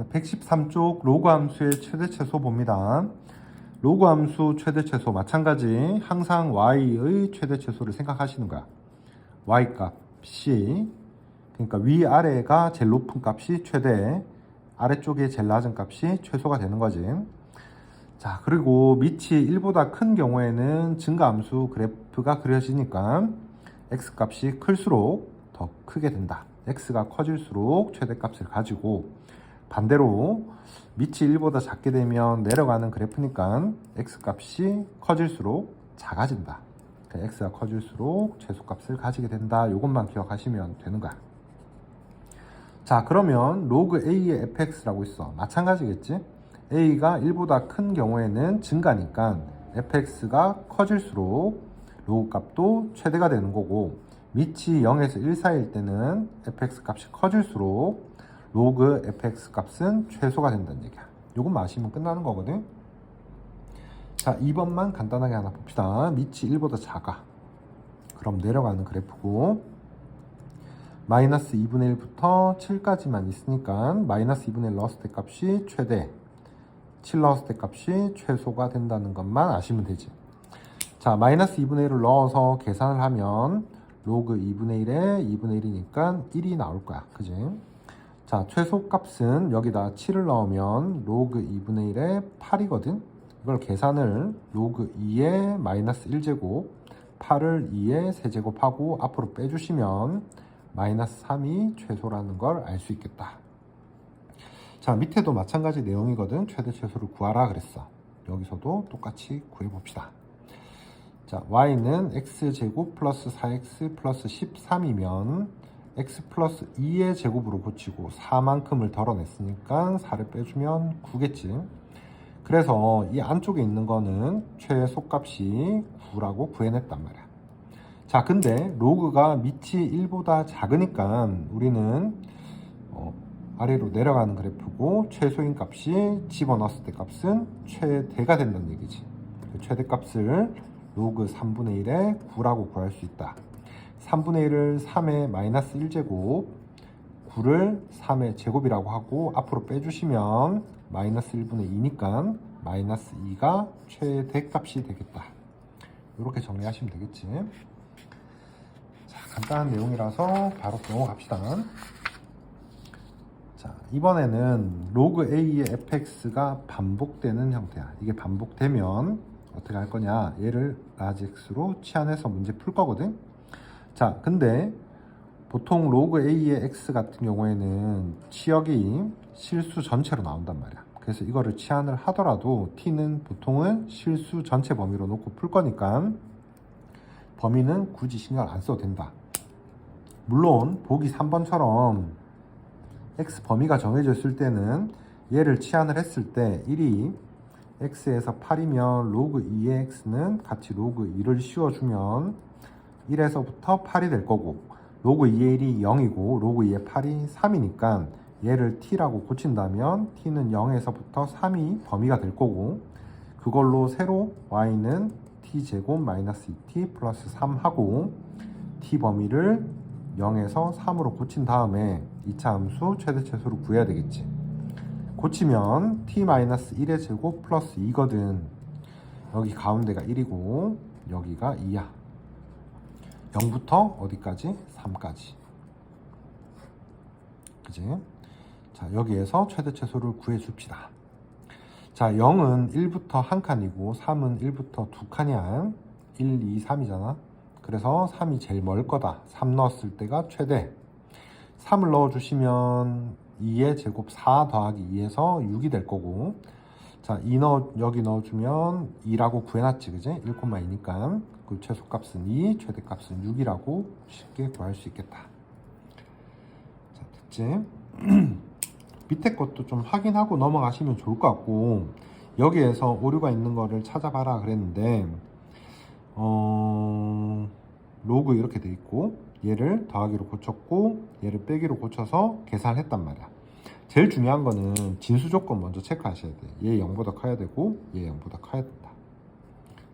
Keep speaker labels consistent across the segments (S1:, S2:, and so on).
S1: 자, 113쪽 로그 함수의 최대 최소 봅니다. 로그 함수 최대 최소 마찬가지 항상 y의 최대 최소를 생각하시는 거야. y 값이 그러니까 위아래가 제일 높은 값이 최대, 아래쪽에 제일 낮은 값이 최소가 되는 거지. 자, 그리고 밑이 1보다 큰 경우에는 증가함수 그래프가 그려지니까 x 값이 클수록 더 크게 된다. x가 커질수록 최대값을 가지고, 반대로 밑이 1보다 작게 되면 내려가는 그래프니까 x 값이 커질수록 작아진다. 그러니까 x가 커질수록 최소값을 가지게 된다. 이것만 기억하시면 되는 거야. 자, 그러면 로그 a의 fx라고 있어. 마찬가지겠지? a가 1보다 큰 경우에는 증가니까 fx가 커질수록 로그 값도 최대가 되는 거고, 밑이 0에서 1 사이일 때는 fx 값이 커질수록 로그 fx 값은 최소가 된다는 얘기야. 요것만 아시면 끝나는 거거든. 자, 2번만 간단하게 하나 봅시다. 밑이 1보다 작아. 그럼 내려가는 그래프고, 마이너스 2분의 1부터 7까지만 있으니까 마이너스 2분의 1 넣었을 때 값이 최대, 7 넣었을 때 값이 최소가 된다는 것만 아시면 되지. 자, 마이너스 2분의 1을 넣어서 계산을 하면 로그 2분의 1에 2분의 1이니까 1이 나올 거야. 그지? 자, 최소값은 여기다 7을 넣으면 로그 2분의 1에 8이거든. 이걸 계산을 로그 2에 마이너스 1제곱, 8을 2에 세제곱하고 앞으로 빼주시면 마이너스 3이 최소라는 걸 알 수 있겠다. 자, 밑에도 마찬가지 내용이거든. 최대 최소를 구하라 그랬어. 여기서도 똑같이 구해봅시다. 자, y는 x제곱 플러스 4x 플러스 13이면 x 플러스 2의 제곱으로 고치고 4만큼을 덜어냈으니까 4를 빼주면 9겠지. 그래서 이 안쪽에 있는 거는 최소값이 9라고 구해냈단 말이야. 자, 근데 로그가 밑이 1보다 작으니까 우리는 아래로 내려가는 그래프고, 최소인 값이 집어넣었을 때 값은 최대가 된다는 얘기지. 최대값을 로그 3분의 1에 9라고 구할 수 있다. 3분의 1을 3의 마이너스 1제곱, 9를 3의 제곱이라고 하고 앞으로 빼주시면 마이너스 1분의 2니까 마이너스 2가 최대값이 되겠다. 이렇게 정리하시면 되겠지. 자, 간단한 내용이라서 바로 넘어갑시다. 자, 이번에는 로그 a의 fx가 반복되는 형태야. 이게 반복되면 어떻게 할 거냐, 얘를 라지 x로 치환해서 문제 풀 거거든. 자, 근데 보통 로그 a의 x 같은 경우에는 치역이 실수 전체로 나온단 말이야. 그래서 이거를 치환을 하더라도 t는 보통은 실수 전체 범위로 놓고 풀 거니까 범위는 굳이 신경 안 써도 된다. 물론 보기 3번처럼 x 범위가 정해져 있을 때는 얘를 치환을 했을 때 1이 x에서 8이면 로그 2의 x는 같이 로그 2를 씌워주면 1에서부터 8이 될 거고, 로그 2의 1이 0이고 로그 2의 8이 3이니까 얘를 t라고 고친다면 t는 0에서부터 3이 범위가 될 거고, 그걸로 새로 y는 t제곱 마이너스 2t 플러스 3 하고 t 범위를 0에서 3으로 고친 다음에 2차 함수 최대 최소를 구해야 되겠지. 고치면 t-1의 제곱 플러스 2거든. 여기 가운데가 1이고 여기가 2야. 0부터 어디까지? 3까지. 그지? 자, 여기에서 최대 최소를 구해 줍시다. 자, 0은 1부터 한 칸이고 3은 1부터 두 칸이야. 1, 2, 3이잖아. 그래서 3이 제일 멀 거다. 3 넣었을 때가 최대. 3을 넣어주시면 2의 제곱 4 더하기 2에서 6이 될 거고, 자, 여기 넣어주면 2라고 구해놨지, 그지? 1,2니까 그 최소값은 2, 최대값은 6이라고 쉽게 구할 수 있겠다. 자, 됐지? 밑에 것도 좀 확인하고 넘어가시면 좋을 것 같고, 여기에서 오류가 있는 거를 찾아봐라 그랬는데, 로그 이렇게 돼 있고 얘를 더하기로 고쳤고 얘를 빼기로 고쳐서 계산했단 말이야. 제일 중요한 거는 진수 조건 먼저 체크하셔야 돼. 얘 0보다 커야 되고 얘 0보다 커야 된다.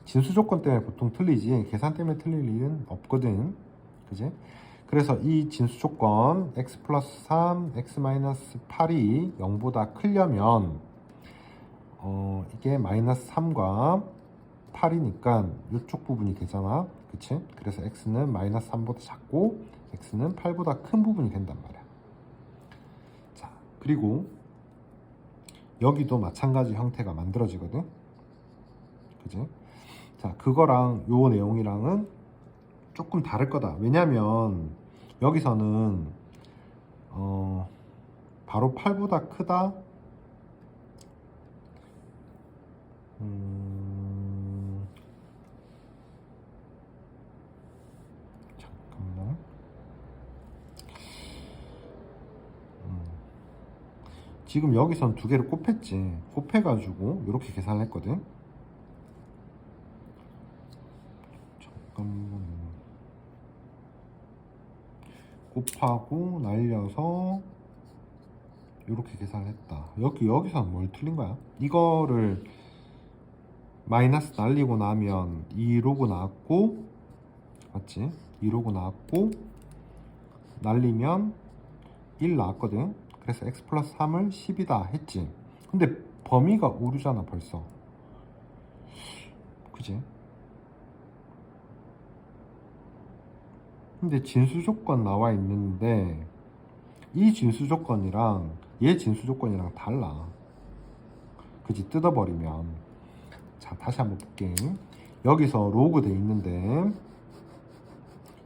S1: 진수 조건 때문에 보통 틀리지 계산 때문에 틀릴 일은 없거든. 그지? 그래서 이 진수 조건 x 플러스 3, x 마이너스 8이 0보다 크려면 이게 마이너스 3과 8이니까 이쪽 부분이 되잖아. 그치? 그래서 x는 마이너스 3보다 작고 x는 8보다 큰 부분이 된단 말이야. 자, 그리고 여기도 마찬가지 형태가 만들어지거든. 그치? 자, 그거랑 요 내용이랑은 조금 다를 거다. 왜냐면 여기서는 바로 8보다 크다. 잠깐만. 지금 여기선 두 개를 곱했지. 곱해가지고 이렇게 계산을 했거든. 잠깐만. 곱하고 날려서 이렇게 계산을 했다. 여기서는 뭘 틀린 거야? 이거를 마이너스 날리고 나면 2로그 나왔고, 맞지? 2로그 나왔고 날리면 1 나왔거든. 그래서 x 플러스 3을 10이다 했지. 근데 범위가 오류잖아 벌써. 그지? 근데 진수 조건 나와 있는데 이 진수 조건이랑 얘 진수 조건이랑 달라. 그지? 뜯어버리면. 자, 다시 한번 볼게. 여기서 로그 돼 있는데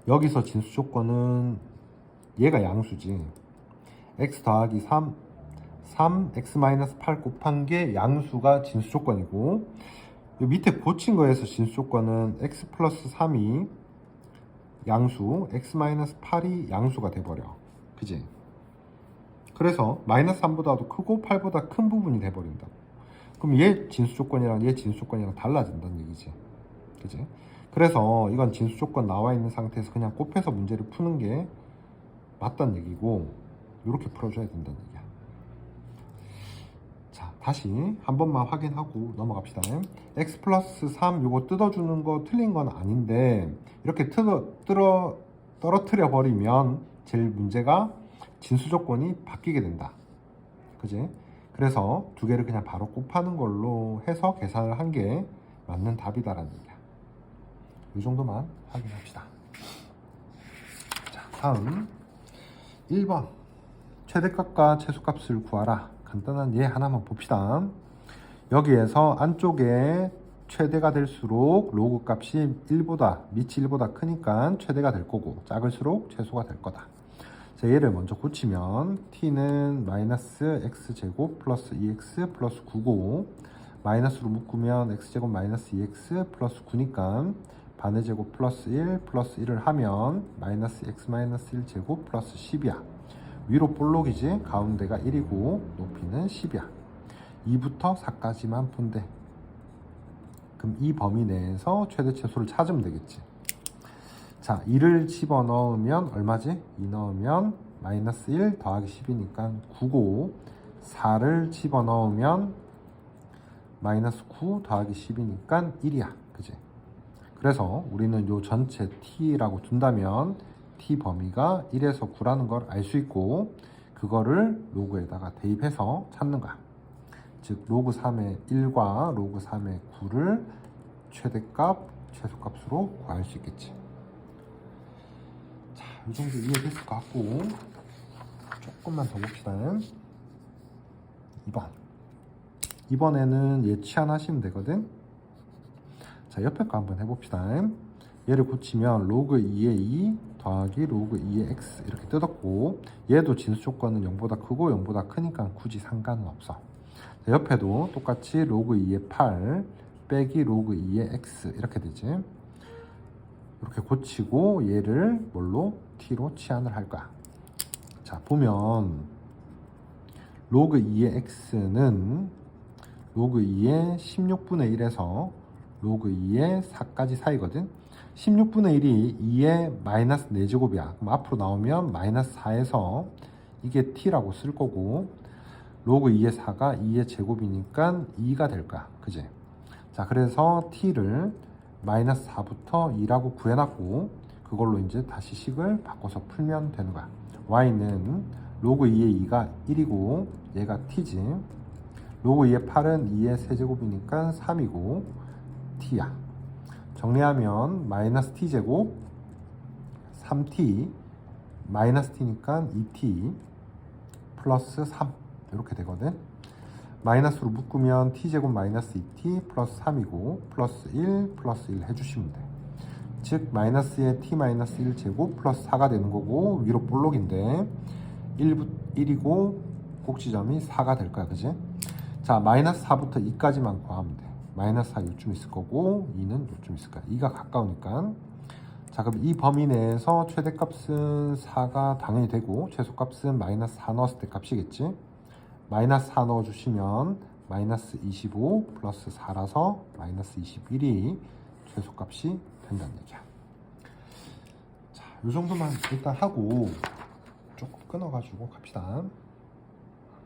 S1: 여기서 진수 조건은 얘가 양수지. x 더하기 3 x 마이너스 8 곱한 게 양수가 진수 조건이고, 요 밑에 고친 거에서 진수 조건은 x 플러스 3이 양수, x 마이너스 8이 양수가 돼버려. 그지? 그래서 마이너스 3보다도 크고 8보다 큰 부분이 돼버린다. 그럼 얘 진수 조건이랑 얘 진수 조건이랑 달라진다는 얘기지. 그지? 그래서 이건 진수 조건 나와 있는 상태에서 그냥 곱해서 문제를 푸는 게 맞다는 얘기고, 이렇게 풀어줘야 된다는 얘기야. 자, 다시 한 번만 확인하고 넘어갑시다. x 플러스 3 요거 뜯어주는 거 틀린 건 아닌데 이렇게 떨어뜨려 버리면 제일 문제가 진수 조건이 바뀌게 된다. 그지? 그래서 두 개를 그냥 바로 곱하는 걸로 해서 계산을 한 게 맞는 답이다라는 얘기야. 이 정도만 확인합시다. 자, 다음 1번 최대값과 최소값을 구하라. 간단한 예 하나만 봅시다. 여기에서 안쪽에 최대가 될수록 로그 값이 1보다 밑이 1보다 크니까 최대가 될 거고, 작을수록 최소가 될 거다. 자, 얘를 먼저 고치면 t는 마이너스 x제곱 플러스 2x 플러스 9고, 마이너스로 묶으면 x제곱 마이너스 2x 플러스 9니까 반의 제곱 플러스 1 플러스 1을 하면 마이너스 x 마이너스 1제곱 플러스 10이야. 위로 볼록이지? 가운데가 1이고 높이는 10이야. 2부터 4까지만 푼대. 그럼 이 범위 내에서 최대 최소를 찾으면 되겠지. 자, 2를 집어넣으면 얼마지? 2 넣으면 마이너스 1 더하기 10이니까 9고, 4를 집어넣으면 마이너스 9 더하기 10이니까 1이야. 그지? 그래서 우리는 요 전체 t라고 둔다면 t 범위가 1에서 9라는 걸 알 수 있고, 그거를 로그에다가 대입해서 찾는 거야. 즉 로그 3의 1과 로그 3의 9를 최대값, 최소값으로 구할 수 있겠지. 자, 이 정도 이해됐을 것 같고, 조금만 더 봅시다. 2번. 이번에는 얘 치환하시면 되거든. 자, 옆에 거 한번 해봅시다. 얘를 고치면 로그 2의 2 더하기 로그 2의 x 이렇게 뜯었고, 얘도 진수 조건은 0보다 크고 0보다 크니까 굳이 상관은 없어. 자, 옆에도 똑같이 로그 2의 8 빼기 로그 2의 x 이렇게 되지. 이렇게 고치고 얘를 뭘로? t로 치환을 할 거야. 자, 보면 로그 2의 x는 로그 2의 16분의 1에서 로그 2의 4까지 사이거든. 16분의 1이 2의 마이너스 4제곱이야. 그럼 앞으로 나오면 마이너스 4에서 이게 t라고 쓸 거고, 로그 2의 4가 2의 제곱이니까 2가 될 거야. 그지? 자, 그래서 t를 마이너스 4부터 2라고 구해놨고, 그걸로 이제 다시 식을 바꿔서 풀면 되는 거야. y는 로그 2의 2가 1이고 얘가 t지. 로그 2의 8은 2의 세제곱이니까 3이고 t야. 정리하면 마이너스 t제곱 3t 마이너스 t니까 2t 플러스 3 이렇게 되거든. 마이너스로 묶으면 t제곱 마이너스 2t 플러스 3이고 플러스 1 플러스 1 해주시면 돼. 즉 마이너스의 t 마이너스 1제곱 플러스 4가 되는 거고 위로 볼록인데 1이고 꼭지점이 4가 될 거야. 그지? 자, 마이너스 4부터 2까지만 구하면 돼. 마이너스 4 요쯤 있을 거고 2는 요쯤 있을 거야. 2가 가까우니까. 자, 그럼 이 범위 내에서 최대값은 4가 당연히 되고 최소값은 마이너스 4 넣었을 때 값이겠지. 마이너스 4 넣어주시면 마이너스 25 플러스 4라서 마이너스 21이 최소값이 된다는 얘기야. 자, 이 정도만 일단 하고 조금 끊어가지고 갑시다.